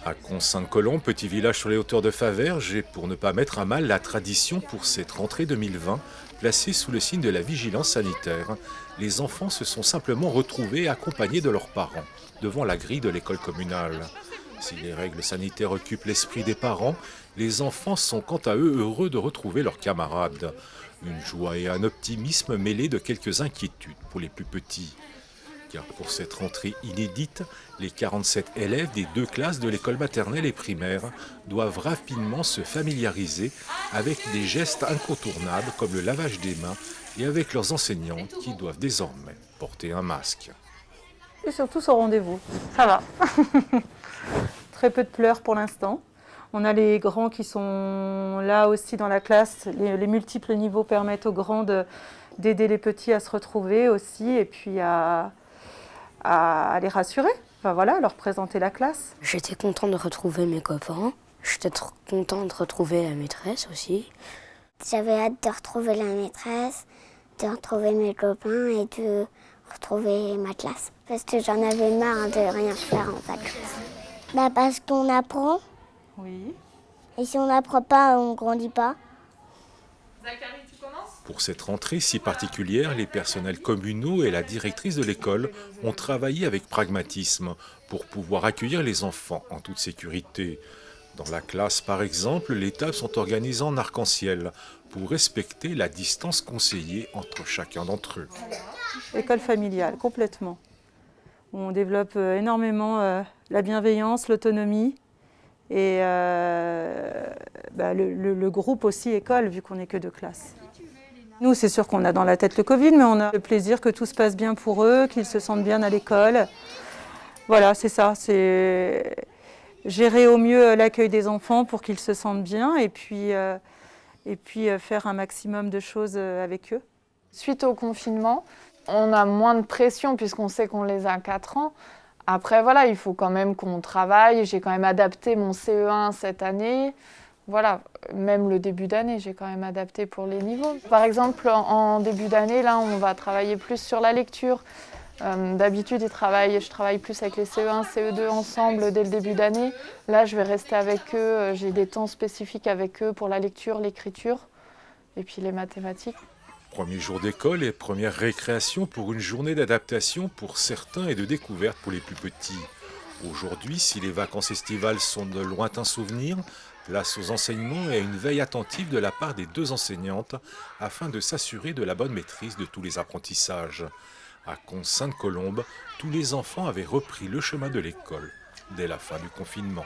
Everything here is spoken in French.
À Cons-Sainte-Colombe, petit village sur les hauteurs de Faverges, et pour ne pas mettre à mal la tradition pour cette rentrée 2020, placée sous le signe de la vigilance sanitaire, les enfants se sont simplement retrouvés accompagnés de leurs parents devant la grille de l'école communale. Si les règles sanitaires occupent l'esprit des parents, les enfants sont quant à eux heureux de retrouver leurs camarades. Une joie et un optimisme mêlés de quelques inquiétudes pour les plus petits. Car pour cette rentrée inédite, les 47 élèves des deux classes de l'école maternelle et primaire doivent rapidement se familiariser avec des gestes incontournables comme le lavage des mains et avec leurs enseignants qui doivent désormais porter un masque. Et surtout au rendez-vous, ça va. Très peu de pleurs pour l'instant. On a les grands qui sont là aussi dans la classe. Les multiples niveaux permettent aux grands d'aider les petits à se retrouver aussi et puis à les rassurer, enfin, voilà, à leur présenter la classe. J'étais contente de retrouver mes copains, j'étais trop contente de retrouver la maîtresse aussi. J'avais hâte de retrouver la maîtresse, de retrouver mes copains et de retrouver ma classe. Parce que j'en avais marre de rien faire en fait. Parce qu'on apprend. Oui. Et si on n'apprend pas, on ne grandit pas. Pour cette rentrée si particulière, les personnels communaux et la directrice de l'école ont travaillé avec pragmatisme pour pouvoir accueillir les enfants en toute sécurité. Dans la classe, par exemple, les tables sont organisées en arc-en-ciel pour respecter la distance conseillée entre chacun d'entre eux. École familiale, complètement. On développe énormément la bienveillance, l'autonomie et le groupe aussi école, vu qu'on n'est que deux classes. Nous, c'est sûr qu'on a dans la tête le Covid, mais on a le plaisir que tout se passe bien pour eux, qu'ils se sentent bien à l'école. Voilà, c'est ça, c'est gérer au mieux l'accueil des enfants pour qu'ils se sentent bien et puis faire un maximum de choses avec eux. Suite au confinement, on a moins de pression puisqu'on sait qu'on les a à 4 ans. Après, voilà, il faut quand même qu'on travaille. J'ai quand même adapté mon CE1 cette année. Voilà, même le début d'année, j'ai quand même adapté pour les niveaux. Par exemple, en début d'année, là, on va travailler plus sur la lecture. D'habitude, je travaille plus avec les CE1, CE2 ensemble dès le début d'année. Là, je vais rester avec eux. J'ai des temps spécifiques avec eux pour la lecture, l'écriture et puis les mathématiques. Premier jour d'école et première récréation pour une journée d'adaptation pour certains et de découverte pour les plus petits. Aujourd'hui, si les vacances estivales sont de lointains souvenirs, place aux enseignements et à une veille attentive de la part des deux enseignantes afin de s'assurer de la bonne maîtrise de tous les apprentissages. À Cons-Sainte-Colombe, tous les enfants avaient repris le chemin de l'école dès la fin du confinement.